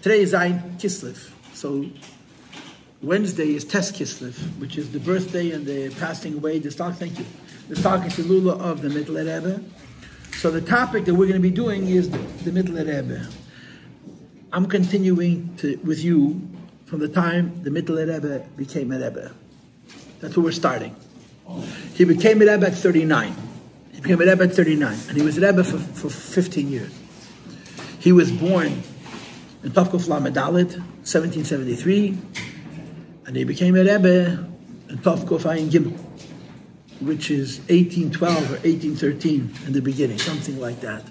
Today is Kislev. So Wednesday is Tes Kislev, which is the birthday and the passing away, the Histalkus of the Mitteler Rebbe. So the topic that we're going to be doing is the Mitteler Rebbe. I'm continuing with you from the time the Mitteler Rebbe became a Rebbe. That's where we're starting. He became a Rebbe at 39. He became a Rebbe at 39, and he was a Rebbe for 15 years. He was born in Tavkuf Lamed Dalet, 1773, and he became a Rebbe in Tavkuf Ayin Gimel, which is 1812 or 1813 in the beginning, something like that.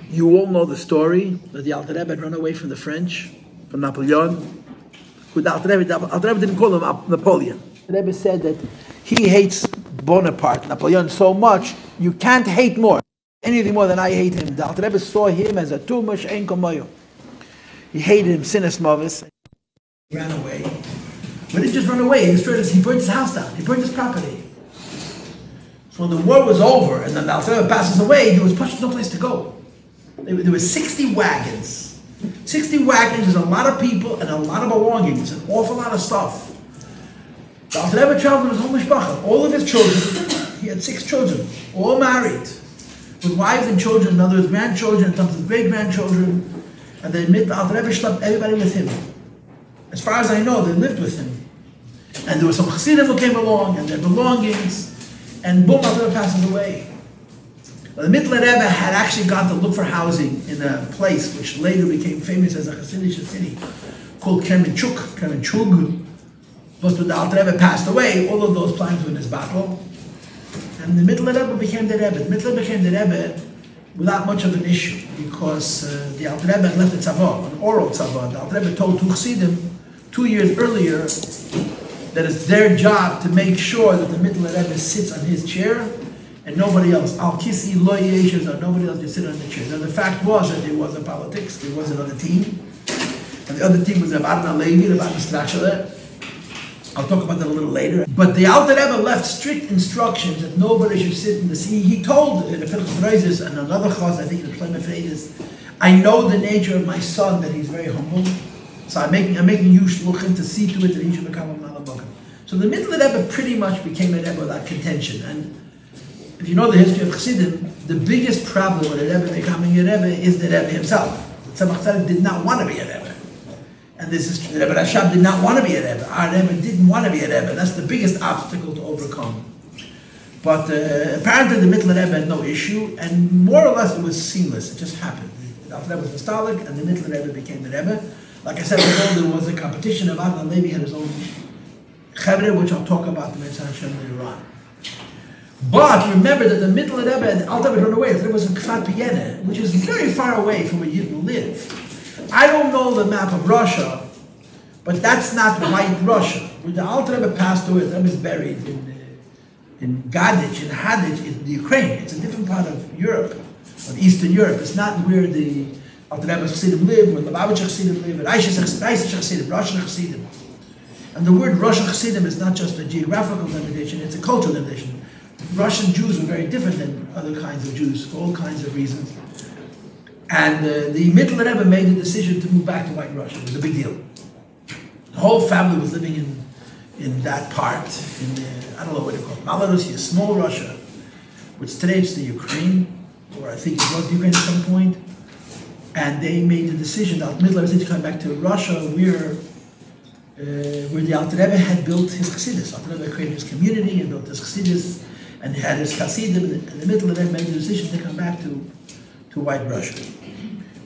You all know the story that the Alter Rebbe had run away from the French, from Napoleon. Who the Alter Rebbe didn't call him Napoleon. The Rebbe said that he hates Bonaparte, Napoleon, so much, you can't hate more, anything more than I hate him. The Alter Rebbe saw him as a tumash ein kamoyo. He hated him, sinas mavis. He ran away. But he didn't just run away, he destroyed he burned his house down, he burned his property. So when the war was over and then the Alter Rebbe passes away, there was much no place to go. There were 60 wagons. 60 wagons is a lot of people and a lot of belongings, an awful lot of stuff. The Alter Rebbe traveled with his whole mishpacha, all of his children. He had 6 children, all married, with wives and children, in other words, grandchildren, sometimes great-grandchildren. And the Alter Rebbe schlepped everybody with him. As far as I know, they lived with him. And there were some chassidim who came along, and their belongings, and boom, Alter Rebbe passes away. Well, the Mitteler Rebbe had actually gone to look for housing in a place which later became famous as a chassidish city called Kremenchug. But when the Alter Rebbe passed away, all of those plans were in his battle. And the Mitteler Rebbe became the Rebbe. The Mitteler became the Rebbe without much of an issue, because the Alter Rebbe had left a tzavah, an oral tzavah. The Alter Rebbe told 2 chassidim 2 years earlier that it's their job to make sure that the Mitteler Rebbe sits on his chair and nobody else. Al kisi lo yeshes, or nobody else just sit on the chair. Now the fact was that there was a politics, there was another team, and the other team was Rabbi Levi, Rabbi Strachler. I'll talk about that a little later. But the Alter Rebbe left strict instructions that nobody should sit in the seat. He told the Pilchus Reizes and another chos, I think the Plemah Freitas, I know the nature of my son, that he's very humble. So I'm making you shluchim to see to it that he should become a Malabokah. So the Mitteler Rebbe pretty much became a Rebbe without contention. And if you know the history of Chassidim, the biggest problem with a Rebbe becoming a Rebbe is the Rebbe himself. The Tzemach Tzedek did not want to be a Rebbe. And this is Rebbe Rashab did not want to be a Rebbe. Our Rebbe didn't want to be a Rebbe. That's the biggest obstacle to overcome. But apparently the Mitteler Rebbe had no issue, and more or less it was seamless. It just happened. The Alter Rebbe was nostalgic, and the Mitteler Rebbe became the Rebbe. Like I said before, there was a competition. Rabbi Levi had his own Chabad, which I'll talk about the Mitzvah Hashem later on. But remember that the Mitteler Rebbe and the Alter Rebbe run away. There was in Kfar Piyene, which is very far away from where Yidden live. I don't know the map of Russia, but that's not white Russia. When the Alter Rebbe passed away, the Rebbe is buried in Gadich, in Hadich, in the Ukraine. It's a different part of Europe, of Eastern Europe. It's not where the Alter Rebbe's Chassidim live, where the Lubavitch Chassidim live, where Aisha Chassidim, Russian Chassidim. And the word Russian Chassidim is not just a geographical limitation, it's a cultural limitation. Russian Jews were very different than other kinds of Jews for all kinds of reasons. And the Mitteler Rebbe made the decision to move back to White Russia. It was a big deal. The whole family was living in that part, I don't know what they call it, Malorussia, small Russia, which today it's the Ukraine, or I think it was the Ukraine at some point. And they made the decision that Mitteler Rebbe to come back to Russia, where the Alter Rebbe had built his Chassidus. Alter Rebbe created his community and built his Chassidus, and he had his Chassidim, and the Mitteler Rebbe made the decision to come back to White Russia.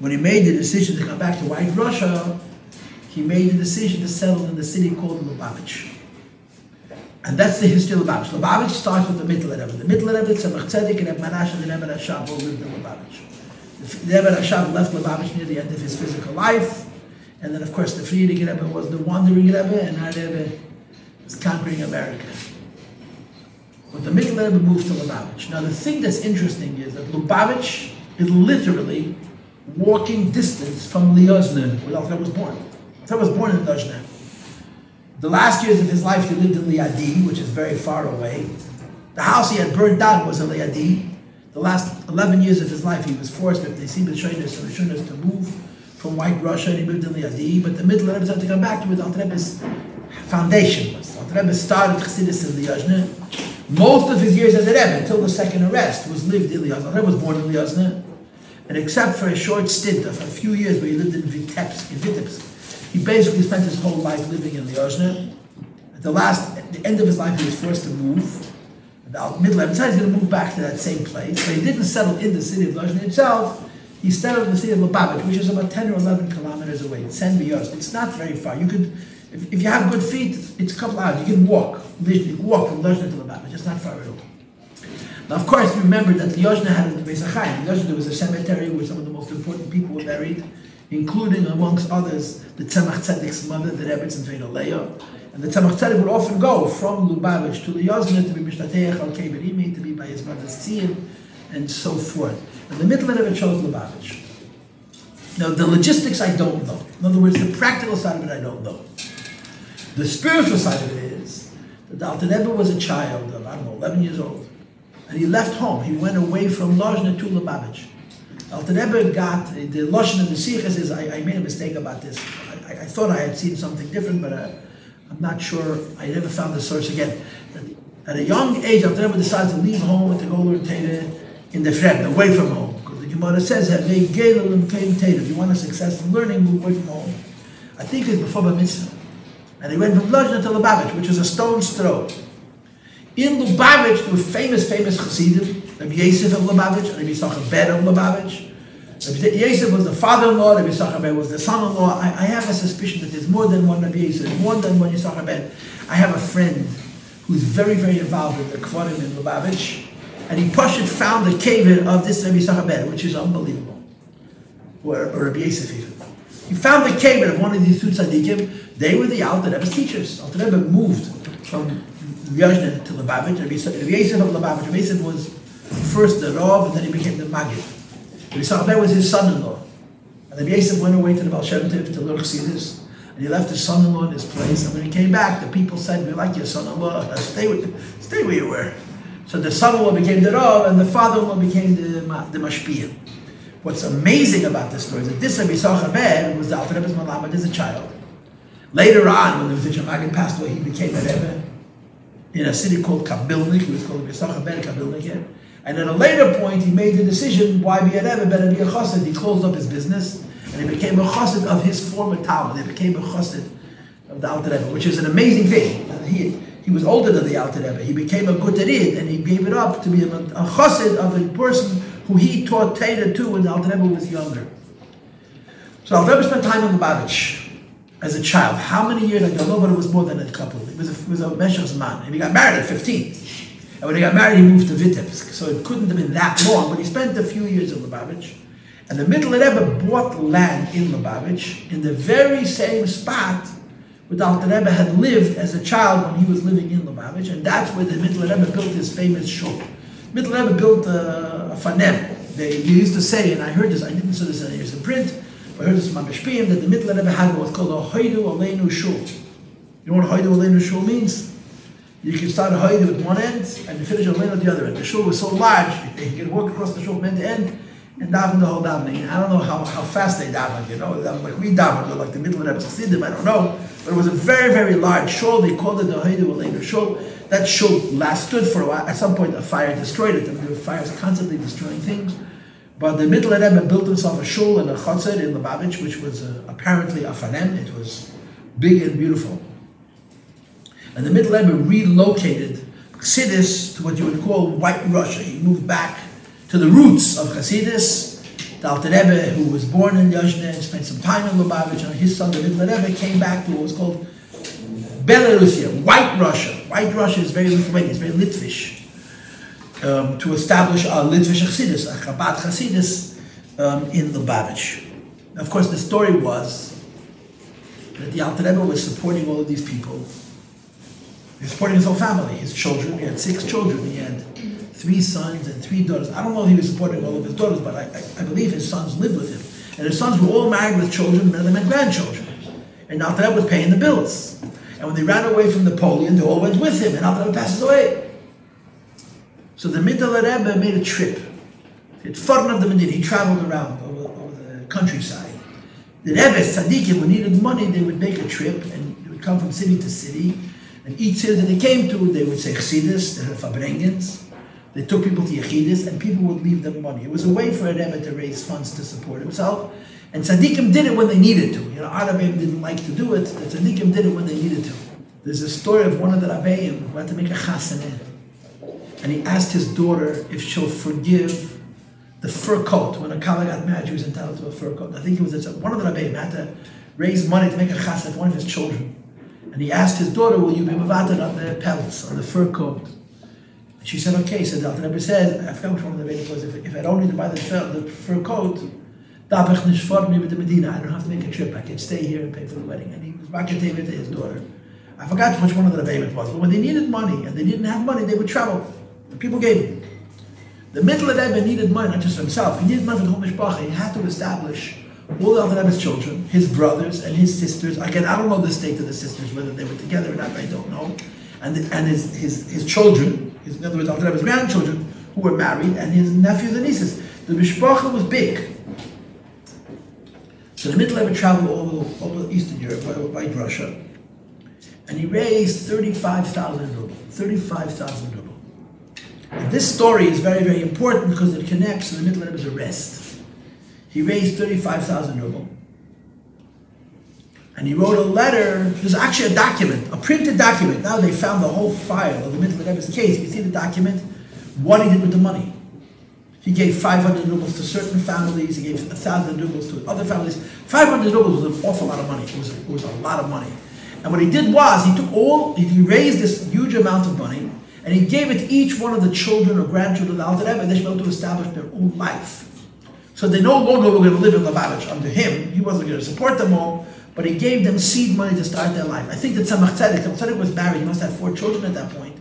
When he made the decision to come back to White Russia, he made the decision to settle in the city called Lubavitch. And that's the history of Lubavitch. Lubavitch starts with the Mitteler Rebbe. The Mitteler Rebbe, Tzemach Tzedek, and Reb Menashe, and the Rebbe Rashab all lived in Lubavitch. The Rebbe Rashab left Lubavitch near the end of his physical life, and then of course the Friedrich Rebbe was the wandering Rebbe, and our Rebbe was conquering America. But the Mitteler Rebbe moved to Lubavitch. Now the thing that's interesting is that Lubavitch is literally walking distance from Liozne, where Alter Rebbe was born. Alter Rebbe was born in Dozhne. The last years of his life he lived in Liadi, which is very far away. The house he had burned down was in Liadi. The last 11 years of his life he was forced, if they see the Rishonos to move from White Russia, and he moved in Liadi, but the Mitteler Rebbe had to come back to what the Alter Rebbe's foundation was. The Alter Rebbe started Chassidus in Liozne. Most of his years as a Rebbe, until the second arrest, was lived in Liozne. The Alter Rebbe was born in Liozne, and except for a short stint of a few years where he lived in Vitebsk, he basically spent his whole life living in Liozne. At the end of his life, he was forced to move. The Mitteler decided he was going to move back to that same place, but he didn't settle in the city of Liozne itself. He settled in the city of Lubavitch, which is about 10 or 11 kilometers away. It's It's not very far. You could, if you have good feet, it's a couple hours. You can walk. You can walk from Liozne to Lubavitch. It's not far at all. Now, of course, remember that Liozne had a Beis. In Liozne, there was a cemetery where some of the most important people were buried, including, amongst others, the Tzemach Tzedek's mother, the Rebbe's and Tveda Leah. And the Tzemach Tzedek would often go from Lubavitch to Liozne to be Mishtateach al Keberimi, to be by his mother's tziyim, and so forth. And the Mitteler Rebbe chose Lubavitch. Now, the logistics I don't know. In other words, the practical side of it I don't know. The spiritual side of it is that the Alter Rebbe was a child of, 11 years old. And he left home. He went away from Liozne to Lubavitch. Alter Rebbe got, the Lashon of the Sichas is, I made a mistake about this. I thought I had seen something different, but I'm not sure. I never found the source again. At a young age, Alter Rebbe decided to leave home and to go learn Torah in the Fremd, away from home. Because the Gemara says, if you want a success in learning, move away from home. I think it's before Bar Mitzvah. And he went from Liozne to Lubavitch, which is a stone's throw. In Lubavitch, there were famous Chassidim, Rabbi Yossi of Lubavitch, Rabbi Chabad of Lubavitch. Rabbi Yossi was the father-in-law, Rabbi Chabad was the son-in-law. I have a suspicion that there's more than one Rabbi Yossi, more than one Chabad. I have a friend who's very, very involved in the Kvarim in Lubavitch, and he found the cave of this Rabbi Chabad, which is unbelievable. Or Rabbi Yossi even. He found the cave of one of these two tzaddikim. They were the Alter Rebbe's teachers. Alter Rebbe moved from Liozne to Lubavitch. Rabbi Yossi of Lubavitch. Rabbi Yossi was first the Rav, and then he became the Maggid. Rabbi Chabad was his son-in-law. And Rabbi Yossi went away to the Baal Shem Tov to learn Chassidus. And he left his son-in-law in his place. And when he came back, the people said, "We like your son-in-law. Stay where you were." So the son-in-law became the Rav, and the father-in-law became the Mashpiyah. What's amazing about this story is that this Rabbi Chabad was the Alter Rebbe's Malamed as a child. Later on, when the Rebbe Maggid passed away, he became a Rebbe in a city called Kabilnik. He was called Rabbi Chabad Kabilnik. And at a later point, he made the decision, why be a Rebbe, better be a Chassid. He closed up his business, and he became a Chassid of his former Talmud. He became a Chassid of the Alter Rebbe, which is an amazing thing. He was older than the Alter Rebbe. He became a Guterid, and he gave it up to be a Chassid of a person who he taught Torah to when the Alter Rebbe was younger. So Alter Rebbe spent time in Lubavitch as a child. How many years? I don't know, but it was more than a couple. It was a Meshach Zman. And he got married at 15. And when he got married, he moved to Vitebsk. So it couldn't have been that long, but he spent a few years in Lubavitch. And the Mitteler Rebbe bought land in Lubavitch in the very same spot where the Alter Rebbe had lived as a child when he was living in Lubavitch. And that's where the Mitteler Rebbe built his famous shul. Mitteler Rebbe built a fanem. They used to say, and I heard this, I didn't see this in print, but I heard this from Mashpiyim, that the Mitteler Rebbe had what's called a Hoidu Aleinu Shul. You know what Hoidu Aleinu Shul means? You can start a Hoidu at one end and you finish a Aleinu at the other end. The shul was so large, you can walk across the shul from end to end and daven the whole davening. I don't know how fast they daven, like we daven, like the Mitteler Rebbe's Chassidim, I don't know. But it was a very, very large shul. They called it the Hoidu Aleinu Shul. That shul stood for a while. At some point, a fire destroyed it. I mean, there were fires constantly destroying things. But the Mitteler Rebbe built himself a shul and a chotzer in Lubavitch, which was apparently a fanem. It was big and beautiful. And the Mitteler Rebbe relocated Chassidus to what you would call White Russia. He moved back to the roots of Chassidus. The Alter Rebbe, who was born in Liozne and spent some time in Lubavitch, and his son, the Mitteler Rebbe, came back to what was called Belarusia, White Russia. White Russia is very Lithuanian, it's very Litvish. To establish a Litvish Chassidus, a Chabad Chassidus in Lubavitch. Of course, the story was that the Alter Rebbe was supporting all of these people. He was supporting his whole family, his children. He had 6 children. He had 3 sons and 3 daughters. I don't know if he was supporting all of his daughters, but I believe his sons lived with him. And his sons were all married with children, none of them had grandchildren. And Alter Rebbe was paying the bills. And when they ran away from Napoleon, they all went with him, and Alter Rebbe passes away. So the Mitteler Rebbe made a trip. He traveled around over the countryside. The Rebbe's tzaddikim, who needed money, they would make a trip, and they would come from city to city. And each city that they came to, they would say chsidis, they had fabrengens. They took people to yechidis, and people would leave them money. It was a way for a Rebbe to raise funds to support himself. And tzaddikim did it when they needed to. Arabim didn't like to do it. The tzaddikim did it when they needed to. There's a story of one of the Rabbeim who had to make a chasaneh. And he asked his daughter if she'll forgive the fur coat. When a Kala got married, she was entitled to a fur coat. I think it was one of the Rabbeim had to raise money to make a chasaneh for one of his children. And he asked his daughter, will you be mavated on the pelts, on the fur coat? And she said, okay. So the Alter Rebbe said, I forgot which one of the Rebbe was, if I don't need to buy the fur coat, I don't have to make a trip. I can stay here and pay for the wedding. And he was makatevit to his daughter. I forgot which one of the Rebbe it was. But when they needed money and they didn't have money, they would travel. The people gave him. The Mitteler Rebbe needed money, not just for himself. He needed money for the whole mishpacha. He had to establish all the Alter Rebbe's children, his brothers and his sisters. Again, I don't know the state of the sisters, whether they were together or not, I don't know. And his children, in other words, Alter Rebbe's grandchildren, who were married, and his nephews and nieces. The mishpacha was big. So the Mitteler Rebbe traveled all over Eastern Europe, by Russia, and he raised 35,000 ruble. 35,000 ruble. And this story is very, very important because it connects to the Mitteler Rebbe's arrest. He raised 35,000 ruble. And he wrote a letter. There's actually a document, a printed document. Now they found the whole file of the Mitteler Rebbe's case. You see the document, what he did with the money. He gave 500 rubles to certain families. He gave 1,000 rubles to other families. 500 rubles was an awful lot of money. It was a lot of money. And what he did was, he raised this huge amount of money, and he gave it to each one of the children or grandchildren of the Alter Rebbe, and they should be able to establish their own life. So they no longer were going to live in Lubavitch under him. He wasn't going to support them all, but he gave them seed money to start their life. I think that Tzemach Tzedek was married. He must have 4 children at that point.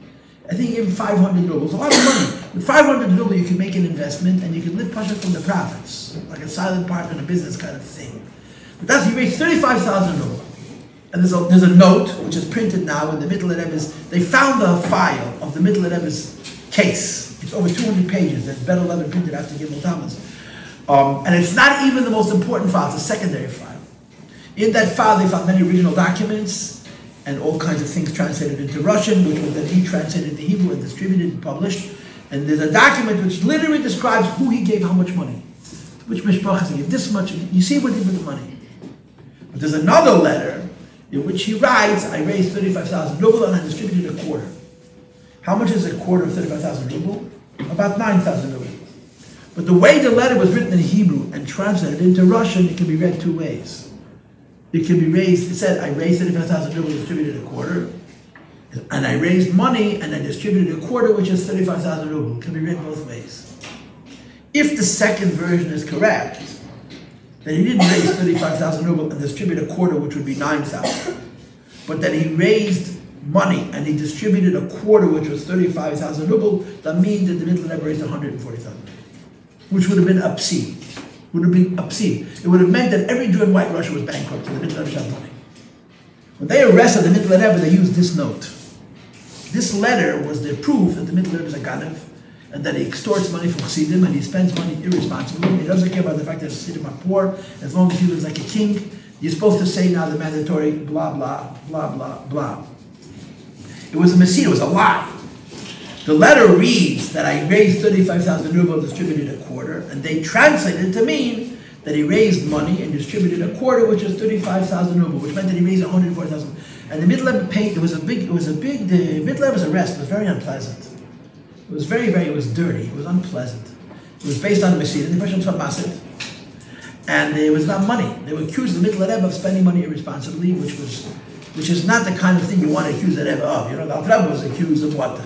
I think he gave him 500 rubles, a lot of money. With 500 rubles, you can make an investment, and you can live pasha from the profits, like a silent partner in a business kind of thing. But he raised 35,000 rubles. And there's a note, which is printed now in the Mitteler Rebbe's. They found the file of the Mitteler Rebbe's case. It's over 200 pages. There's better leather printed after Gimel Tammuz. And it's not even the most important file. It's a secondary file. In that file, they found many original documents and all kinds of things translated into Russian, which was then he translated into Hebrew and distributed and published. And there's a document which literally describes who he gave how much money. Which mishpachas he gave this much. You see what he did with the money. But there's another letter in which he writes, I raised 35,000 ruble and I distributed a quarter. How much is a quarter of 35,000 ruble? About 9,000 ruble. But the way the letter was written in Hebrew and translated into Russian, it can be read 2 ways. It can be raised, it said, I raised 35,000 ruble, distributed a quarter. And I raised money and I distributed a quarter, which is 35,000 ruble. It can be read both ways. If the second version is correct, then he didn't raise 35,000 ruble and distribute a quarter, which would be 9,000. But that he raised money and he distributed a quarter, which was 35,000 ruble, that means that the Mitteler Rebbe raised 140,000, which would have been obscene. It would have meant that every Jew in White Russia was bankrupt and the Mitteler Rebbe had money. When they arrested the Mitteler Rebbe, they used this note. This letter was the proof that the Mitteler Rebbe is a Ganav, and that he extorts money from Chassidim and he spends money irresponsibly. He doesn't care about the fact that Chassidim are poor. As long as he lives like a king, you're supposed to say now the mandatory blah, blah, blah, blah, blah. It was a mistake. It was a lie. The letter reads that I raised 35,000 ruble, distributed a quarter, and they translated it to mean that he raised money and distributed a quarter, which is 35,000 ruble, which meant that he raised 140,000. And the Mitteler Rebbe paid. The Mitteler Rebbe's arrest was very unpleasant. It was it was dirty. It was unpleasant. It was based on Messiah. The question was from Masid. And it was not money. They were accused the Mitteler Rebbe of spending money irresponsibly, which is not the kind of thing you want to accuse the Rebbe of. The Alter Rebbe was accused of what?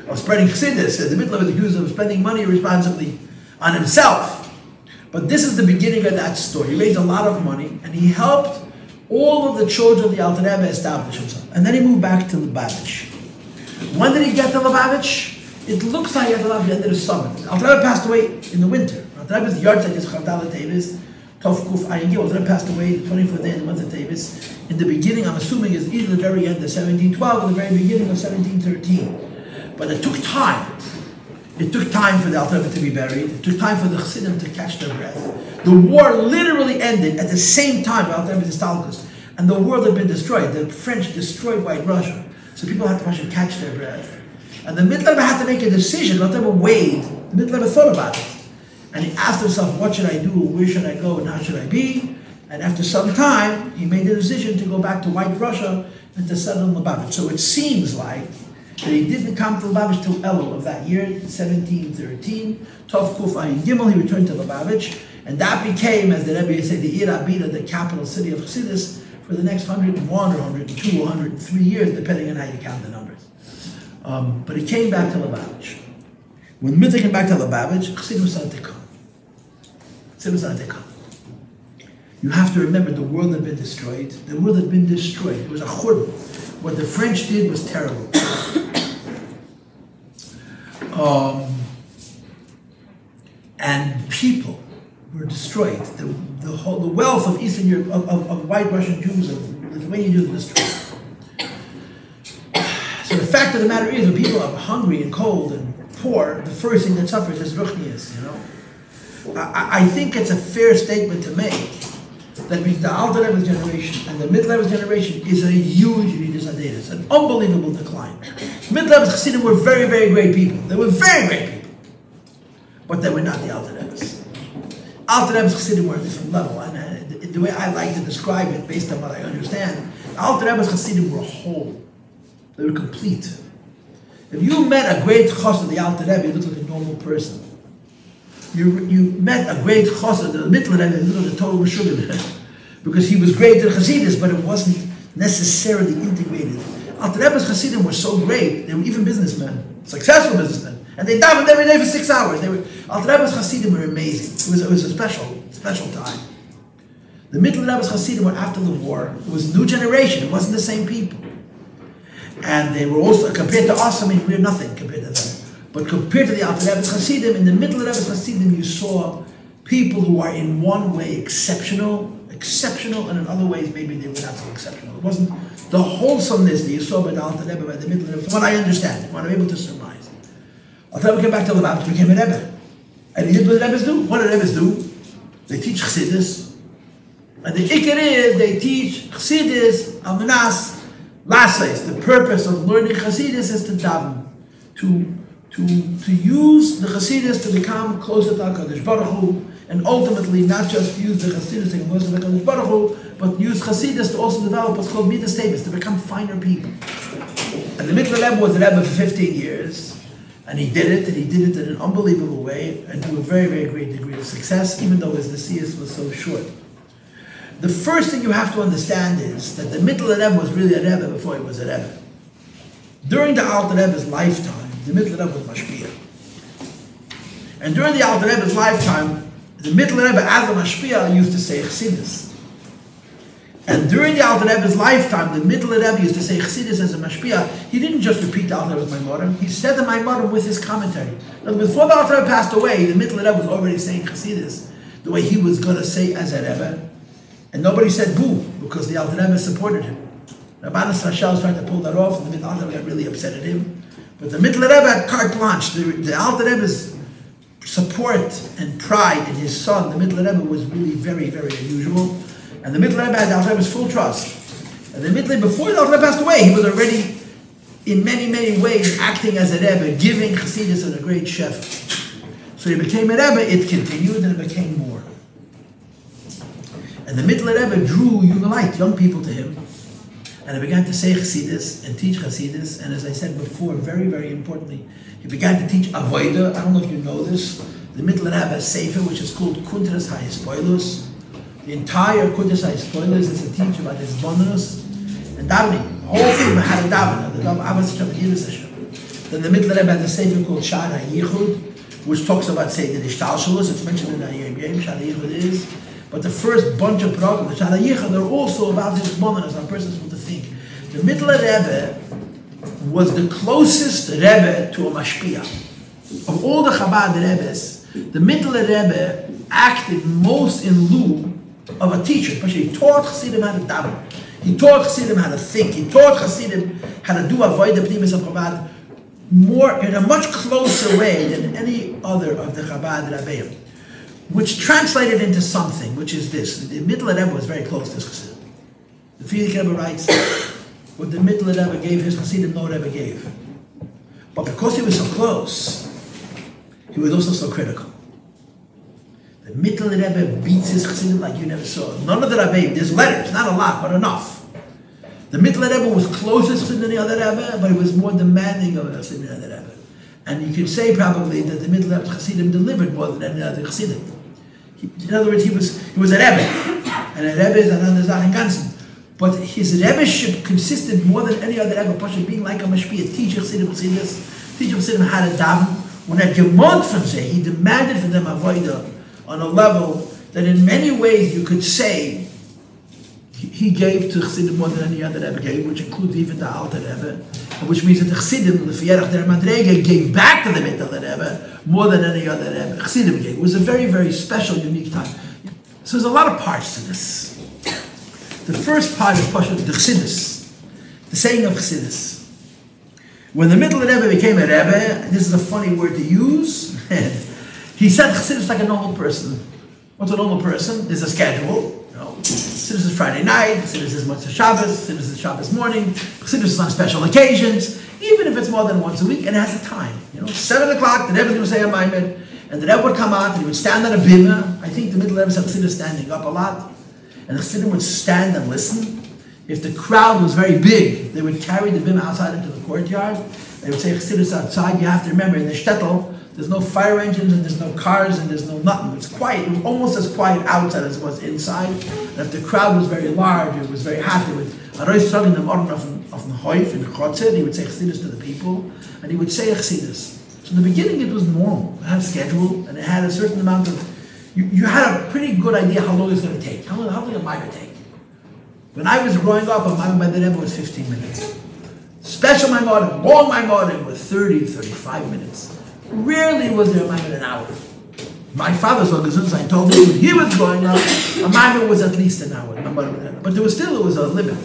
Of spreading chassidus. The Mitteler was accused of spending money irresponsibly on himself. But this is the beginning of that story. He raised a lot of money, and he helped all of the children of the Alter Rebbe establish himself. And then he moved back to Lubavitch. When did he get to Lubavitch? It looks like at the end of the summer. Alter Rebbe passed away in the winter. Alter Rebbe's yahrzeit is Chabad Tevis, Tov Kuf Ayin. Alter Rebbe passed away the 24th day in the month of Tevis. In the beginning, I'm assuming, is either the very end of 1712 or the very beginning of 1713. But it took time. It took time for the Alter Rebbe to be buried. It took time for the Chassidim to catch their breath. The war literally ended at the same time the Alter Rebbe's Histalkus, and the world had been destroyed. The French destroyed White Russia, so people had to catch their breath. And the Mitteler Rebbe had to make a decision. The Alter Rebbe weighed. The Mitteler Rebbe thought about it, and he asked himself, "What should I do? Where should I go? And how should I be?" And after some time, he made the decision to go back to White Russia and to settle in Lubavitch. So it seems like that he didn't come to Lubavitch till Elul of that year, 1713. Tov Kuf Ayin Gimel, he returned to Lubavitch, and that became, as the Rebbe said, the Ir Abida, the capital city of Chassidus, for the next 101 or 102 or 103 years, depending on how you count the numbers. But he came back to Lubavitch. When Mitteler came back to Lubavitch, Chassidim started to come. Chassidim started to come. You have to remember, the world had been destroyed. The world had been destroyed. It was a churban. What the French did was terrible. And people were destroyed. The wealth of Eastern Europe, of White Russian Jews, of Lithuanian Jews, was destroyed. So the fact of the matter is, when people are hungry and cold and poor, the first thing that suffers is ruchnias, you know. I think it's a fair statement to make that the Alter Rebbe's generation and the Mitteler Rebbe's generation is a huge disadvantage. It's an unbelievable decline. Mitteler Rebbe's Chassidim were very, very great people. They were very great people. But they were not the Alter Rebbe's. Alter Rebbe's Chassidim were a different level. And the way I like to describe it, based on what I understand, Alter Rebbe's Chassidim were whole. They were complete. If you met a great chassid of the Alter Rebbe, you looked like a normal person. You met a great chassid, the Mitteler Rebbe, you looked like a total Meshuggah, because he was great in Chassidus, but it wasn't necessarily integrated. Alter Rebbe's Chassidim were so great, they were even businessmen, successful businessmen, and they davened every day for 6 hours. Alter Rebbe's Chassidim were amazing. It was a special time. The Mitteler Rebbe's Chassidim were after the war. It was a new generation. It wasn't the same people. And they were also, compared to us, I mean, we're nothing compared to them. But compared to the Alter Rebbe's Chassidim, in the Mitteler Rebbe's Chassidim, you saw people who are in one way exceptional, and in other ways maybe they were not so exceptional. It wasn't the wholesomeness that you saw by the Alter Rebbe, by the Mitteler Rebbe, from what I understand, what I'm able to surmise. Alter Rebbe came back to Lubavitch, became a Rebbe. And he did what the Rebbes do. What do the Rebbes do? They teach Chassidus. And the Iker is, they teach Chassidus, Almanas, Lasses. The purpose of learning Chassidus is to daven, to use the Chassidus to become closer to HaKadosh Baruch Hu, and ultimately not just use the Chassidus to become closer to HaKadosh Baruch Hu, but use Chassidus to also develop what's called Midas Tavis, to become finer people. And the Mitteler Rebbe was the Rebbe for 15 years, and he did it in an unbelievable way, and to a very, very great degree of success, even though his Nesius was so short. The first thing you have to understand is that the Mitteler Rebbe was really a Rebbe before he was a Rebbe. During the Alter Rebbe's lifetime, the Mitteler Rebbe was Mashpia. And during the Alter Rebbe's lifetime, the Mitteler Rebbe as a Mashpia used to say Chassidus. And during the Alter Rebbe's lifetime, the Mitteler Rebbe used to say Chassidus as a Mashpia. He didn't just repeat the Alter Rebbe's Maimorim, he said the Maimorim with his commentary. Now, before the Alter Rebbe passed away, the Mitteler Rebbe was already saying Chassidus the way he was going to say as a Rebbe. And nobody said boo, because the Alter Rebbe supported him. Rabbi Rashal was trying to pull that off, and the Alter Rebbe got really upset at him. But the Mitteler Rebbe had carte blanche. The Alter Rebbe's support and pride in his son, the Mitteler Rebbe, was really very, very unusual. And the Mitteler Rebbe had the Alter Rebbe's full trust. And the Mitteler, before the Alter Rebbe passed away, he was already, in many, many ways, acting as a Rebbe, giving Chassidus as a great chef. So he became a Rebbe, it continued, and it became more. And the Mitteler Rebbe drew young people to him, and he began to say Chassidus and teach Chassidus, and as I said before, very, very importantly, he began to teach Avodah. I don't know if you know this. The Mitteler Rebbe has Sefer, which is called Kuntras HaHispoilus. The entire Kuntras HaHispoilus is a teach about his bonus and davening. The whole thing about how to daven, the Abbas Hashem, Then the Mitteler Rebbe has a Sefer called Shar HaYichud, which talks about, say, the Histalkus. It's mentioned in Ayim Yem, Shar HaYichud is. But the first bunch of programs, the Shar HaYichud, are also about his bonus, how a person is supposed to think. The Mitteler Rebbe was the closest Rebbe to a Mashpia. Of all the Chabad Rebbes, the Mitteler Rebbe acted most in lieu of a teacher. Especially he taught Chassidim how to daven. He taught Chassidim how to think. He taught Chassidim how to do avodah pnimis of Chabad in a much closer way than any other of the Chabad Rabbeim, which translated into something, which is this. The Mitteler Rebbe was very close to this Chassid. The Frierdiker Rebbe writes, what the Mitteler Rebbe gave his Chassidim, no Rebbe gave. But because he was so close, he was also so critical. The Mitteler Rebbe beats his Chassidim like you never saw. None of the Rabbeim, there's letters, not a lot, but enough. The Mitteler Rebbe was closer to than the other Rebbe, but he was more demanding of us than the other Rebbe. And you could say probably that the Mitteler Rebbe's Chassidim delivered more than any other Chassidim. In other words, he was a Rebbe, and a Rebbe is an andere Sache im Ganzen. But his Rebbeship consisted more than any other Rebbe, Pasha being like a Mashpia, teach Chassidim how to daven. When er gemont von sie, he demanded from them avodah on a level that in many ways you could say he gave to Chassidim more than any other Rebbe gave, which includes even the Alter Rebbe, which means that the Chassidim, the Fierach der Madrege, gave back to the Mitteler Rebbe more than any other Rebbe Chassidim gave. It was a very, very special, unique time. So there's a lot of parts to this. The first part is Pasha, the Chassidus, the saying of Chassidus. When the Mitteler Rebbe became a Rebbe, and this is a funny word to use, he said Chassidus like a normal person. What's a normal person? There's a schedule. Chassidus is Friday night, Chassidus is Motzei Shabbos, Chassidus is Shabbos morning, Chassidus is on special occasions, even if it's more than once a week, and it has a time. 7 o'clock, the Rebbe would say a Maimed, and the Rebbe would come out and he would stand on a bima. I think the Mitteler Rebbe said Chassidus standing up a lot, and the Chassidim would stand and listen. If the crowd was very big, they would carry the bima outside into the courtyard. They would say Chassidus outside. You have to remember, in the shtetl, there's no fire engines and there's no cars and there's no nothing. It's quiet. It was almost as quiet outside as it was inside. And if the crowd was very large, it was very hot. They would in the morning of the Hoif in Chotzer, he would say Chassidus to the people, and he would say Chassidus. So in the beginning it was normal. It had a schedule and it had a certain amount of. You had a pretty good idea how long it's going to take. How long it might take. When I was growing up, a Maimon by the Rebbe was 15 minutes. Special Maimon, long Maimon was 30, 35 minutes. Rarely was there a Maimon an hour. My father's Gesundheit told me when he was growing up, a Maimon was at least an hour. But there was a limit.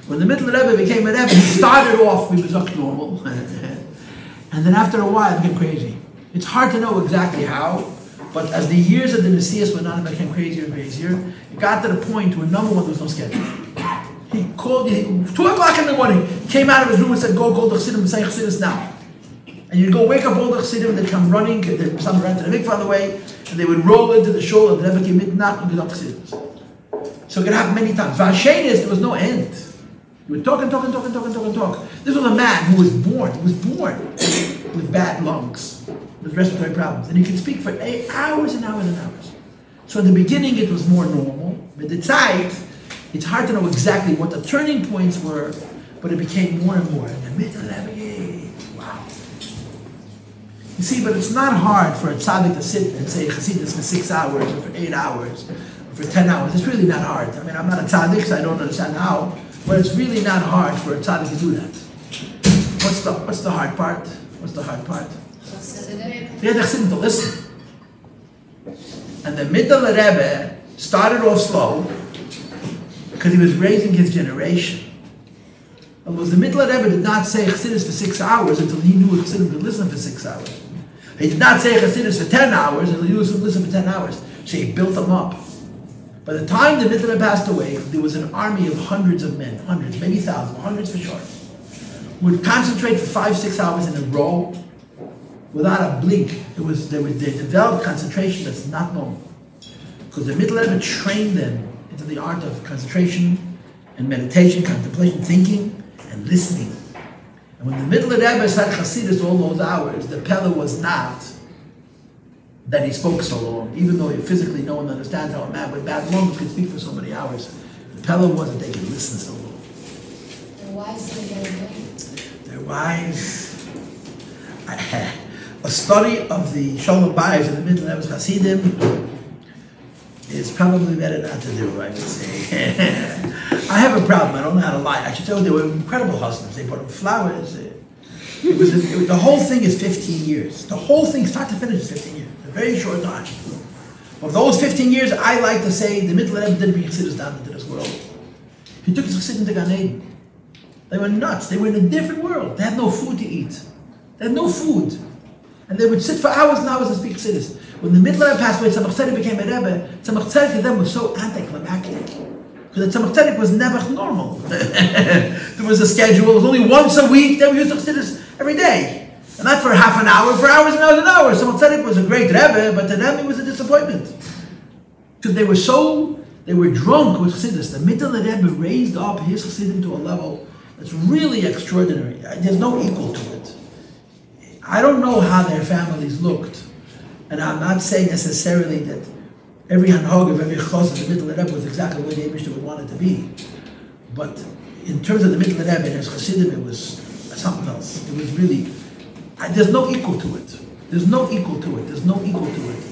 When the Mitteler Rebbe became a Rebbe, he started off, he was up normal. And then after a while, it became crazy. It's hard to know exactly how. But as the years of the Messias went on, it became crazier and crazier. It got to the point where, number one, there was no schedule. He called you, 2 o'clock in the morning, came out of his room and said, go call the Chassidim and say Chassidus now. And you'd go wake up all the Chassidim, they'd come running, they'd some ran to the mikvah on the way, and they would roll into the shul, and the Rebbe came midnight and get up Chassidus. So it could happen many times. Vashenis, there was no end. You would talk. This was a man who was born with bad lungs, with respiratory problems. And he could speak for hours and hours and hours. So in the beginning it was more normal. With the Zeit, it's hard to know exactly what the turning points were, but it became more and more. And the Mitteler Rebbe, wow. You see, but it's not hard for a tzaddik to sit and say Chassidus for 6 hours, or for 8 hours, or for 10 hours. It's really not hard. I mean, I'm not a tzaddik, so I don't understand how, but it's really not hard for a tzaddik to do that. What's the hard part? What's the hard part? They had to listen. And the Mitteler Rebbe started off slow because he was raising his generation. And the Mitteler Rebbe did not say Chassidus for 6 hours until he knew Chassidim could listen for 6 hours. He did not say Chassidus for 10 hours until he knew Chassidim could listen for 10 hours. So he built them up. By the time the Mitteler Rebbe passed away, there was an army of hundreds of men, hundreds, maybe thousands, hundreds for sure, who would concentrate for 5-6 hours in a row without a blink. They developed concentration that's not normal. Because the Mitteler Rebbe trained them into the art of concentration and meditation, contemplation, thinking, and listening. And when the Mitteler Rebbe said Chassidus all those hours, the Pella was not that he spoke so long, even though physically no one understands how a man with bad lungs could speak for so many hours. The Pella was that they could listen so long. Their wives didn't get away. Their wives. A study of the Shalom Bayis of the Mitteler Rebbe's Hasidim is probably better not to do, I would say. I have a problem. I don't know how to lie. I should tell you, they were incredible husbands. They brought them flowers. The whole thing is 15 years. The whole thing, start to finish, is 15 years. A very short time. Of those 15 years, I like to say the Mitteler Rebbe didn't bring Chassidus down into this world. He took his Chassidim to Gan Eden. They were nuts. They were in a different world. They had no food to eat. They had no food. And they would sit for hours and hours and speak Chassidus. When the Mitteler Rebbe passed away, Tzemach Tzedek became a Rebbe. Tzemach Tzedek to them was so anticlimactic. Because the Tzemach Tzedek was never normal. There was a schedule. It was only once a week. They were used to Chassidus every day. And not for half an hour, for hours and hours and hours. Tzemach Tzedek was a great Rebbe, but to them it was a disappointment. Because they were drunk with Chassidus. The Mitteler Rebbe raised up his Chassidim to a level that's really extraordinary. There's no equal to it. I don't know how their families looked. And I'm not saying necessarily that every hanhog of every chos of the Mitteler Rebbe was exactly where the Eibishter would want it to be. But in terms of the Mitteler Rebbe and his Chassidim, it was something else. It was really, there's no equal to it. There's no equal to it. There's no equal to it.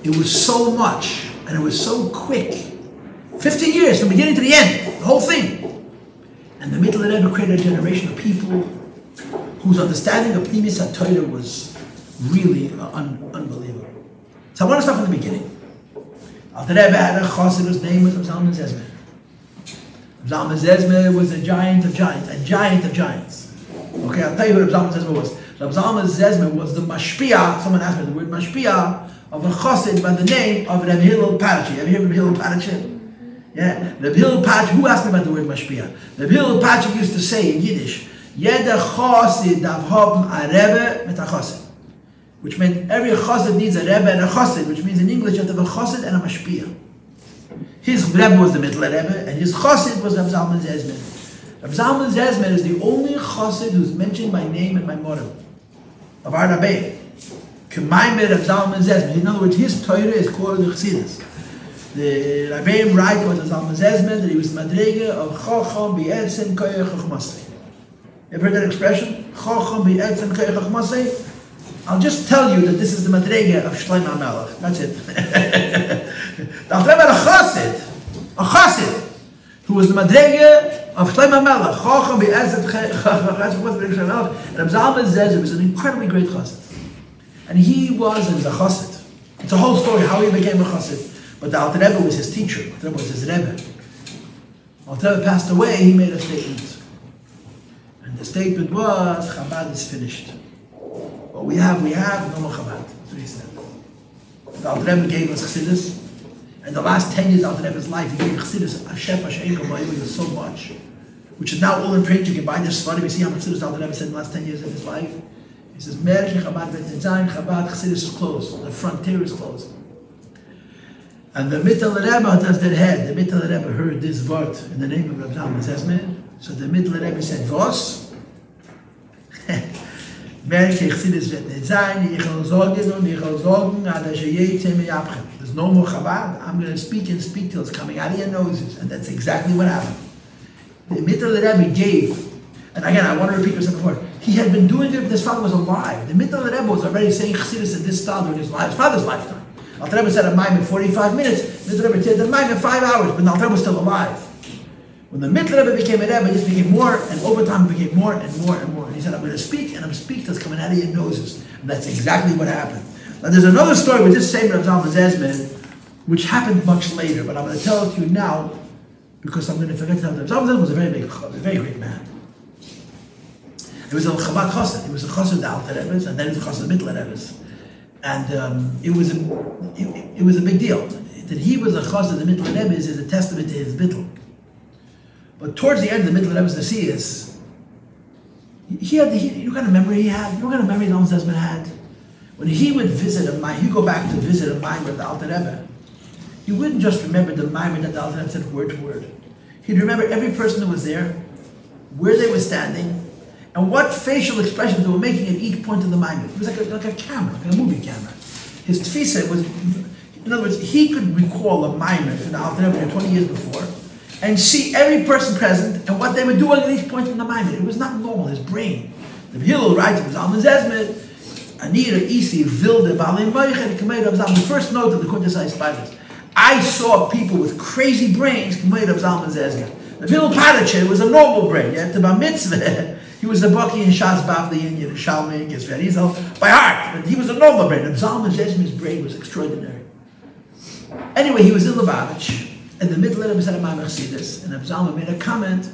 It was so much, and it was so quick. 15 years from beginning to the end, the whole thing. And the Mitteler Rebbe created a generation of people whose understanding of Pnimis HaTorah was really unbelievable. So I want to start from the beginning. Alter Rebbe had a chassid whose name was Reb Zalman Zezmer. Reb Zalman Zezmer was a giant of giants, a giant of giants. Okay, I'll tell you who Reb Zalman Zezmer was. Reb Zalman Zezmer was the mashpia, someone asked me the word mashpia, of a chassid by the name of Reb Hillel Parachi. Have you heard of Reb Hillel Parachi? Yeah, Reb Hillel Parachi, who asked me about the word mashpia? Reb Hillel Parachi used to say in Yiddish, Jeder chassid darf haben a Rebbe mit a chassid. Which meant every chassid needs a Rebbe and a chassid, which means in English you have to have a chassid and a mashpia. His Rebbe was the Mitteler Rebbe, and his chassid was Reb Zalman Zezmer. Reb Zalman Zezmer is the only chassid who's mentioned by name in my motto of our Rabbi. K'maymer Reb Zalman Zezmer. In other words, his Torah is called the Chassidus. The Rabbi writes about Reb Zalman Zezmer that he was madrege of Chacham B'Etzem Koyach Chachmasei. You ever heard that expression? Chacham B'Etzem Koyach Chachmasei? I'll just tell you that this is the madrege of Shlomo HaMelech. That's it. The Alter Rebbe had a chassid, who was the madrege of Shlomo HaMelech. Chacham B'Etzem Koyach Chachmasei. And Reb Zalman Zezmer was an incredibly great chassid. And he was a chassid. It's a whole story how he became a chassid. But the Alter Rebbe was his teacher. The Alter Rebbe was his Rebbe. Alter Rebbe passed away, he made a statement. And the statement was, Chabad is finished. What we have, no more Chabad. That's what he said. The Alter Rebbe gave us Chassidus. And the last 10 years of Alter Rebbe's life, he gave Chassidus a shefa she'en kamayim so much. Which is now all in print. You can buy this Seminary. We see how much Chassidus Alter Rebbe said in the last 10 years of his life. He says, Merech Chabad v'Tzayin Chabad, Chassidus is closed. The frontier is closed. And the Mitteler Rebbe does their head. The Mitteler Rebbe heard this word in the name of Reb Zalman Zezmer. So the Mitteler Rebbe said, Vos? Merech Chassidus wird nicht sein, ich will sagen, aber there's no more Chabad. I'm going to speak and speak till it's coming out of your noses. And that's exactly what happened. The Mitteler Rebbe gave, and again, I want to repeat what I said before, he had been doing it when his father was alive. The Mitteler Rebbe was already saying Chassidus in this style during his father's lifetime. Alter Rebbe said a mime in 45 minutes, Mitteler Rebbe said a mime in 5 hours, but Alter Rebbe was still alive. When the Mitteler Rebbe became a Rebbe, this became more, and over time it became more and more and more. And he said, I'm going to speak, and I'm speaking that's coming out of your noses. And that's exactly what happened. Now there's another story with this same Reb Zalman Zezmer, which happened much later, but I'm going to tell it to you now, because I'm going to forget to tell you. Reb Zalman Zezmer was a very great man. It was a Chabad chassid. It was a chassid of the Alter Rebbe's, and then it was a chassid of the Mitteler Rebbe's. And it was a big deal. That he was a chassid of the Mitteler Rebbe's is a testament to his bittul. But towards the end of the Mitteler Rebbe's Nesius, you know what kind of memory he had? You know what kind of memory Zalman Zezmer had? When he would visit a mime, he'd go back to visit a mime of the Alter Rebbe. He wouldn't just remember the mime that the Alter Rebbe said word to word. He'd remember every person who was there, where they were standing, and what facial expressions they were making at each point of the mime. It was like a camera, like a movie camera. His tfisa was, in other words, he could recall a mime from the Alter Rebbe 20 years before, and see every person present and what they were doing at each point in the mime. It was not normal, his brain. The Hillel writes, it was Zalman Zezmer, Anira Isi Vilde Balim Moichet K'meir of Zalman. The first note of the Kundasai Spiders. I saw people with crazy brains K'meir of Zalman Zezmer. The Hillel Parache was a normal brain. You have to bar mitzvah. He was the Baki and Shas Bavli and Yerushalmi and Gesver by heart, but he was a normal brain. Zalman Zezmer's brain was extraordinary. Anyway, he was in Lubavitch, and the Mitteler Rebbe said a Maimach Chassidus, and Zalman made a comment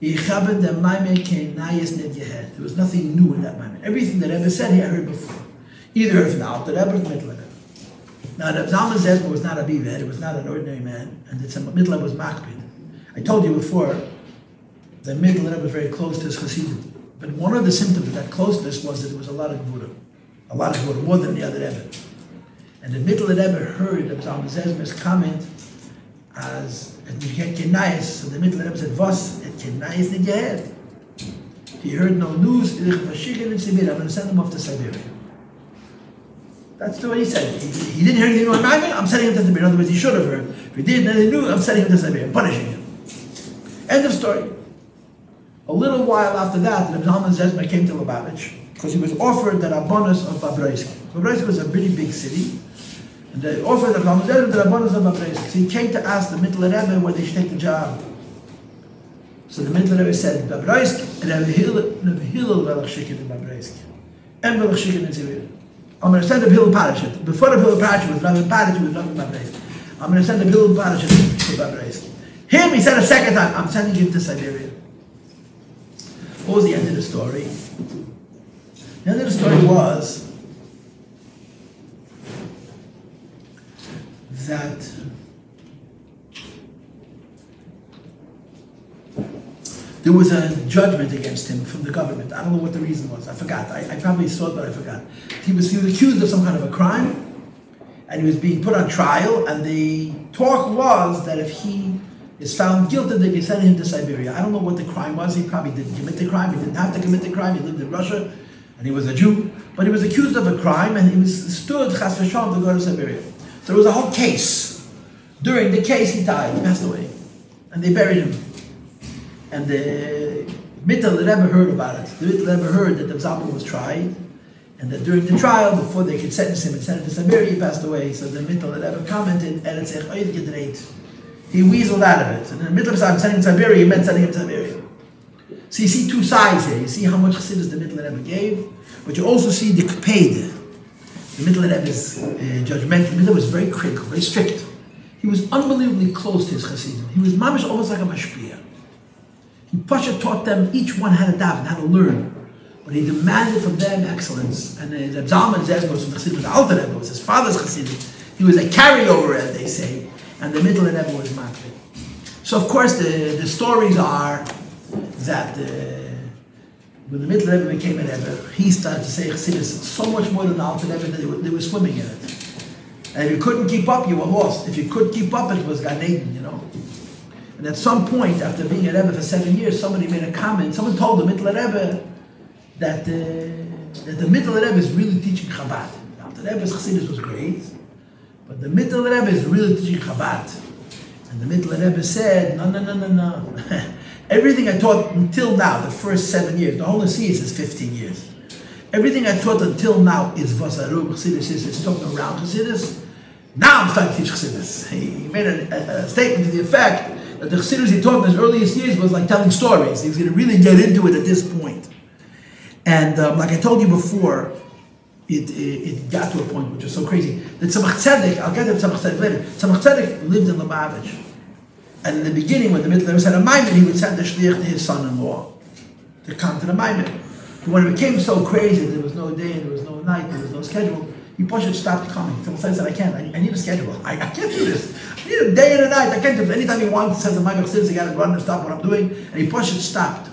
There was nothing new in that Maimed. Everything that Rebbe said, he had heard before. Either heard from the Alter Rebbe or the Mitteler Rebbe. Now, the Zalman Zezma was not a Bived, it was not an ordinary man, and the Mitteler Rebbe was Makpid. I told you before, the Mitteler Rebbe was very close to his Chassidim. But one of the symptoms of that closeness was that there was a lot of Gvura. A lot of Gvura, more than the other Rebbe. And the Mitteler Rebbe heard of Zalman Zezma's comment as et kenayis. So the Mitteler Rebbe said, "Was et kenayis did you have?" He heard no news. I'm going to send him off to Siberia. That's the way he said. He didn't hear anything on Maimon. I'm sending him to Siberia. In other words, he should have heard. If he did, then he knew. I'm sending him to Siberia. I'm punishing him. End of story. A little while after that, the Zalman Zezma came to Lubavitch because he was offered the Rabbonos of Babroisk. Babroisk was a really big city. And they offered the Zalman Zezma the Rabbonos of Babroisk. So he came to ask the Mitteler Rebbe whether they should take the job. So the Mitteler Rebbe said, Babroisk, Rebbe Hillel velach shikin in Babroisk. And velach shikin in Siberia. I'm going to send the Hillel parachute. Before the Hillel parachute was Rabbi parachute was Rabbi Babroisk. I'm going to send the Hillel parachute to Babroisk. Him, he said a second time, I'm sending him to Siberia. What was the end of the story? The end of the story was that there was a judgment against him from the government. I don't know what the reason was. I forgot. I probably saw it, but I forgot. He was accused of some kind of a crime, and he was being put on trial, and the talk was that if he is found guilty, they can send him to Siberia. I don't know what the crime was. He probably didn't commit the crime. He didn't have to commit the crime. He lived in Russia, and he was a Jew. But he was accused of a crime, and he was stood chas v'shalom to go to Siberia. So there was a whole case. During the case, he died. He passed away, and they buried him. And the Mitteler Rebbe heard about it. The Mitteler Rebbe heard that the Zalman was tried, and that during the trial, before they could sentence him and send him to Siberia, he passed away. So the Mitteler Rebbe commented, and it said, he weaseled out of it. And in the middle of I'm sending him to Siberia, he meant sending him to Siberia. So you see two sides here. You see how much chassidus the Mitteler Rebbe gave, but you also see the kped. The Mitteler Rebbe's judgment. The Mitteler Rebbe was very critical, very strict. He was unbelievably close to his chassidim. He was mamish almost like a mashpia. He Pasha taught them each one how to daven, how to learn. But he demanded from them excellence. And the Zalman Zezma was from the Chassidus. The Alter Rebbe was his father's Chassidus. He was a carryover, as they say. And the Mitteler Rebbe was Makpid. So of course the stories are that when the Mitteler Rebbe became a Rebbe, he started to say Chassidus so much more than the Alter Rebbe that they were swimming in it. And if you couldn't keep up, you were lost. If you could keep up, it was Gan Eden, you know. And at some point, after being a Rebbe for 7 years, somebody made a comment. Someone told the Mitteler Rebbe that the Mitteler Rebbe is really teaching Chabad. The Alter Rebbe's Chassidus was great, but the Mitteler Rebbe is really teaching Chabad. And the Mitteler Rebbe said, no. Everything I taught until now, the first 7 years, the whole Nasius is 15 years. Everything I taught until now is Vasaru Chassidus, it's talking around Chassidus. Now I'm starting to teach Chassidus. He made a statement to the effect that the Chassidus he taught in his earliest years was like telling stories. He was going to really get into it at this point. And like I told you before, it got to a point which was so crazy that Tzemach Tzedek, I'll get to Tzemach Tzedek later, Tzemach Tzedek lived in Lubavitch. And in the beginning, when the Mitteler said a Maimon, he would send the shliach to his son-in-law to come to the Maimon. But when it became so crazy, there was no day, there was no night, there was no schedule, he pushed stopped coming. Tzemach Tzedek said, I can't, I need a schedule. I can't do this. I need a day and a night. I can't do it. Anytime he wants, says the Maimon Chassidus, I got to run and stop what I'm doing. And he pushed stopped.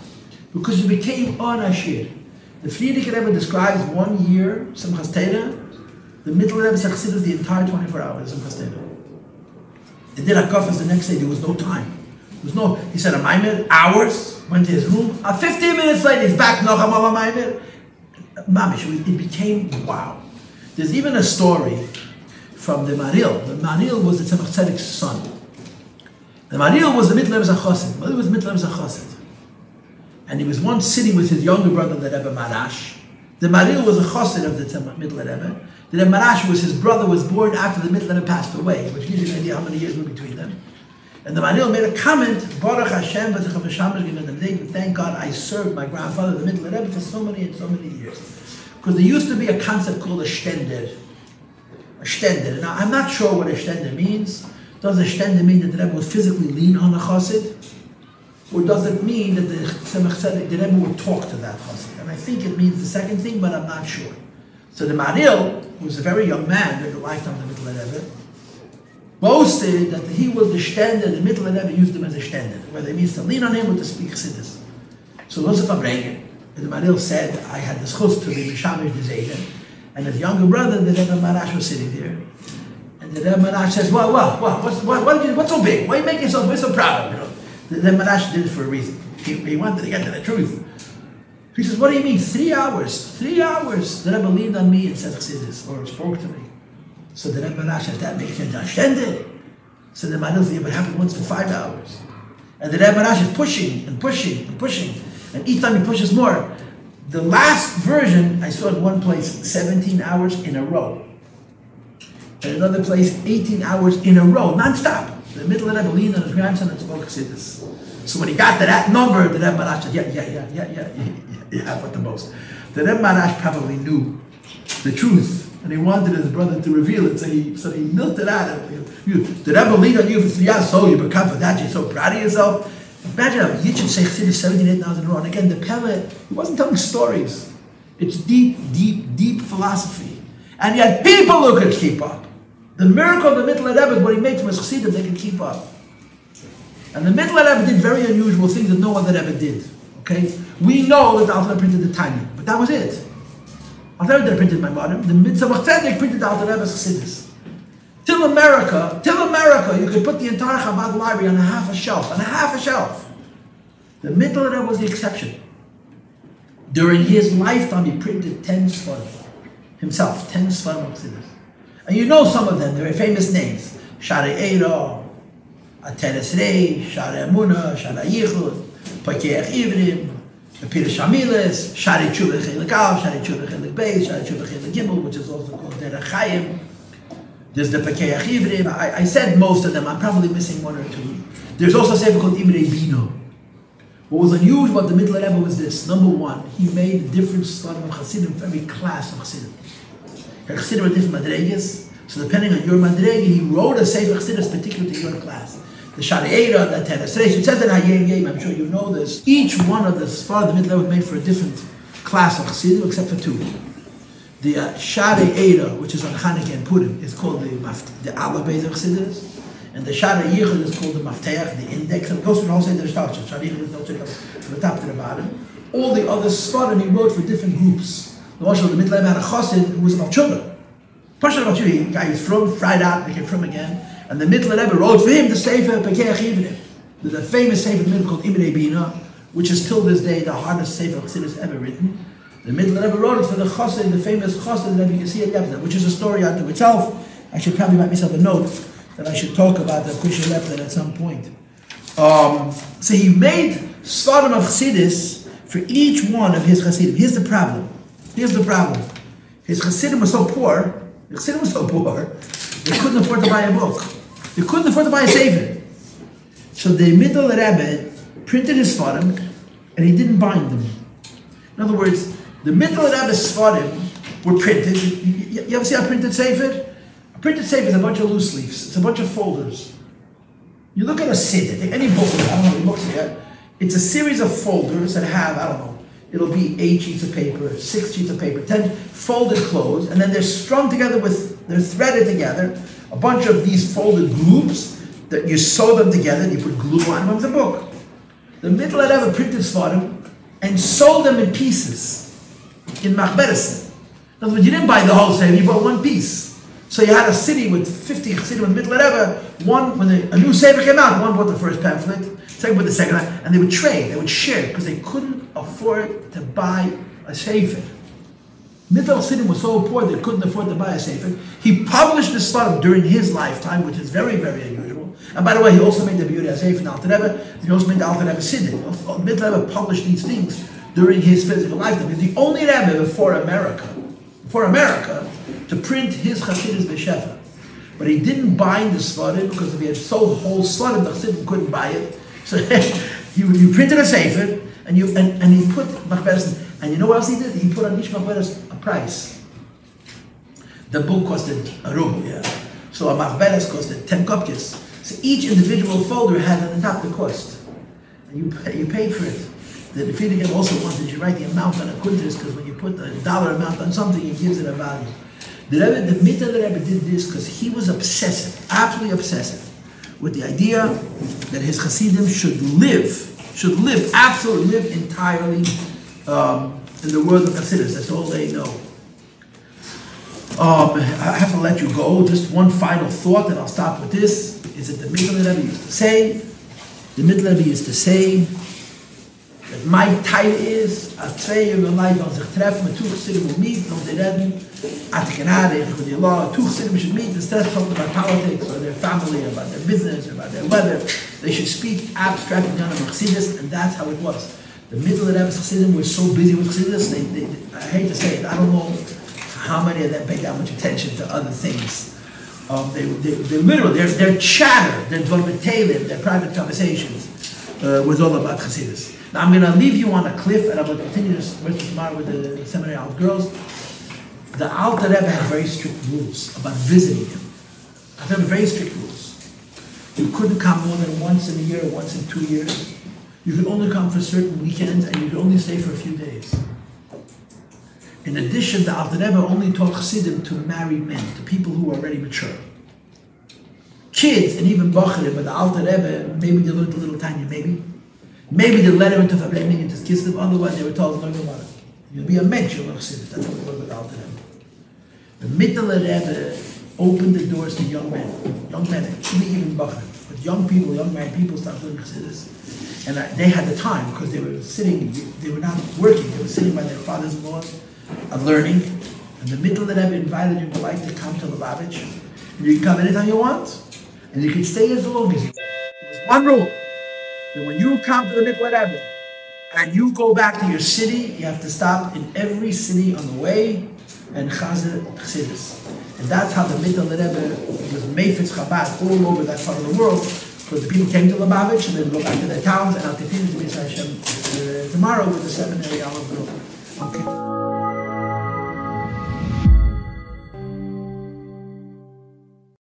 Because he became unashir. The Frierdiker Rebbe describes 1 year, Simchas Torah, the Mitteler Rebbe Chassidus the entire 24 hours, Simchas Torah. They did Hakafas the next day, there was no time. There was no, he said a Maimer, hours, went to his room, 15 minutes later he's back, Nocham al Maimer. Mamish, it became, wow. There's even a story from the Maril. The Maril was the Tzemach Tzedek's son. The Maril was the Mitteler Rebbe's Chassid. Mother was Mitteler Rebbe's Chassid. And he was once sitting with his younger brother, the Rebbe Marash. The Maril was a chassid of the Mitteler Rebbe. The Rebbe Marash was his brother, was born after the Mitteler Rebbe passed away, which gives you an idea how many years were between them. And the Maril made a comment, Baruch Hashem, thank God I served my grandfather, the Mitteler Rebbe, for so many years. Because there used to be a concept called a shtender. A shtender. Now, I'm not sure what a shtender means. Does a shtender mean that the Rebbe was physically lean on a chassid? or does it mean that the Rebbe would talk to that chassid? And I think it means the second thing, but I'm not sure. So the Maril, who was a very young man during the lifetime of the Mitteler Rebbe, boasted that he was the stender, the Mitteler Rebbe used him as a stender, whether it means to lean on him or to speak chassidus. So Joseph Abreger, the Maril said, I had the schus to be Mishamish the Zayden, and his younger brother, the Rebbe Marash, was sitting there. And the Rebbe Marash says, what's so big? Why are you making yourself so proud? You know, the Rebbe Marash did it for a reason. He wanted to get to the truth. He says, what do you mean? 3 hours. 3 hours. The Rebbe leaned on me and said chassidus, or spoke to me. So the Rebbe Marash says, that makes you understand. So the Maril said, what happened once for 5 hours? And the Rebbe Marash is pushing and pushing and pushing. And each time he pushes more. The last version, I saw in one place, 17 hours in a row. In another place, 18 hours in a row, non-stop. The Mitteler Rebbe leaned on his grandson and spoke chassidus. So when he got to that number, the Rebbe Marash said, yeah, you have what the most. The Rebbe Marash probably knew the truth, and he wanted his brother to reveal it, so he milked it out. The Rebbe leaned on you for 3 hours, so you become for that, you're so proud of yourself. Imagine how you should say chassidus 17, 18 hours in a row. And again, the Pele, he wasn't telling stories. It's deep, deep, deep philosophy. And yet people who could keep up. The miracle of the Mitteler Rebbe is what he made from his chassidim, they could keep up. And the Mitteler Rebbe did very unusual things that no other Rebbe did. Okay? We know that the Alter Rebbe printed the Tanya, but that was it. Alter Rebbe printed my mother. The Mitzvah Tzedek printed the Alter Rebbe's chassidus. Till America, you could put the entire Chabad library on a half a shelf. The Mitteler Rebbe was the exception. During his lifetime, he printed 10 Sfarim. Himself, 10 Sfarim of chassidus. And you know some of them, they're famous names. Shari Eira, Ateres Rei, Shari Amuna, Shari Yichud, Pakeach Ivrim, Peter Shamiles, Shari Tshuva Chelik Al, Shari Tshuva Chelik Beis, Shari Tshuva Chelik Gimel, which is also called Derech Chaim. There's the Pakeach Ivrim. I said most of them, I'm probably missing one or two. There's also a sefer called Imrei Bino. What was unusual about the Mitteler Rebbe was this. Number one, he made different sort of chassidim for every class of chassidim. Chassidim were different madregas, so depending on your madrega, he wrote a sefer chassidus particular to your class. The Shari Eira, the Teres Reish, it says in Hayem Yem, I'm sure you know this. Each one of the Sfar, the Mitteler was made for a different class of chassidim, except for two. The Shari Eira, which is on Chanukah and Purim, is called the Aleph Beis of chassidus. And the Shari Yichud is called the Mafteach, the index, and it goes from the whole side of the Histalkus. Shari Yichud is also from the top to the bottom. All the other Sfarim he wrote for different groups. The Moshe, the Mitteler had a chassid who was about children. Pasha about you, the guy is from, fried out, became from again. And the Mitteler Rebbe wrote for him the Sefer Pakeach Ivrim. There's a famous Sefer called Imrei Bino, which is till this day the hardest Sefer Chassidus ever written. The Mitteler Rebbe wrote it for the chassid, the famous chassid that you can see at Yabza, which is a story unto itself. I should probably write myself a note that I should talk about the Kusha Lepler at some point. So he made Svarim of Chassidus for each one of his Chassidim. Here's the problem. His Chassidim were so poor, they couldn't afford to buy a book. They couldn't afford to buy a sefer. So the Mitteler Rebbe printed his Svarim and he didn't bind them. In other words, the Mitteler Rebbe's Svarim were printed. You ever see a printed sefer? A printed sefer is a bunch of loose leaves. It's a bunch of folders. You look at a siddur, take any book, I don't know what books here. It's a series of folders that have, I don't know, it'll be 8 sheets of paper, 6 sheets of paper, 10 folded clothes, and then they're strung together they're threaded together, a bunch of these folded groups that you sew them together, and you put glue on them. It's a book. The Mitteler Rebbe printed Svarim and sold them in pieces in Machberesin. In other words, you didn't buy the whole sefer, you bought one piece. So you had a city with 50 Chassidim with Mitteler Rebbe. One, when a new sefer came out, one bought the first pamphlet, second bought the second one, and they would trade, they would share, because they couldn't afford to buy a sefer. Mitteler Chassidim was so poor they couldn't afford to buy a sefer. He published the Svarim during his lifetime, which is very, very unusual. And by the way, he also made the beauty of sefer in Alter Rebbe. He also made the Alter Rebbe Siddur. Mitteler Rebbe published these things during his physical lifetime. He's the only Rebbe before America, to print his Chassidus B'Shefa. But he didn't bind the Svarim because if he had sold whole Svarim, the Chassidim couldn't buy it. So you printed a sefer and he put Machberesin. And you know what else he did? He put on each Machberes a price. The book costed a ruble, yeah. So a Machberes costed 10 kopkes. So each individual folder had on the top the cost. You paid for it. The Rivkah also wanted you write the amount on a kodsh, because when you put a dollar amount on something, it gives it a value. The Mitteler Rebbe did this because he was obsessive, absolutely obsessive, with the idea that his Hasidim should live entirely in the world of Hasidus. That's all they know. I have to let you go. Just one final thought, and I'll stop with this, is that the Mitteler Rebbe used to say, that my title is, als twee jonge meiden dan zich treffen, met two Chassidim will meet, dan they reden, at the Canada, with the law, two Chassidim should meet, instead of talking about politics, or their family, or about their business, or about their weather, they should speak abstractly down about Chassidus, and that's how it was. The Mitteler Rebbe's Chassidim were so busy with Chassidus, I hate to say it, I don't know how many of them paid that much attention to other things. They literally, their chatter, their dvorbetelim, their private conversations, was all about Chassidus. Now I'm going to leave you on a cliff, and I'm going to continue this tomorrow with the Seminary Alt girls. The Alter Rebbe had very strict rules about visiting him. There were very strict rules. You couldn't come more than once in a year or once in 2 years. You could only come for certain weekends, and you could only stay for a few days. In addition, the Alter Rebbe only taught Chassidim to married men, to people who were already mature. Kids, and even Bacharim, but the Alter Rebbe, maybe they learned a little tiny, maybe they let him into Fableming, into Kislev, otherwise they were told, no, you'll be a mensch, you'll Chassidus. That's what it was with the Alter Rebbe. The Mitteler Rebbe opened the doors to young men, actually even Bacharim, but young people, young married people started doing Chassidus. And they had the time, because they were sitting, they were not working, they were sitting by their fathers-in-law and learning. And the Mitteler Rebbe invited you polite to come to Lubavitch. And you can come anytime you want, and you can stay as long as you want. There was one rule. That when you come to the Mitteler Rebbe and you go back to your city, you have to stop in every city on the way and chazer Chassidus. And that's how the Mitteler Rebbe was meifetz Chabad all over that part of the world, because the people came to Lubavitch and then go back to their towns, and I'll continue to be Hashem tomorrow with the Seminary Olive Grove. Okay.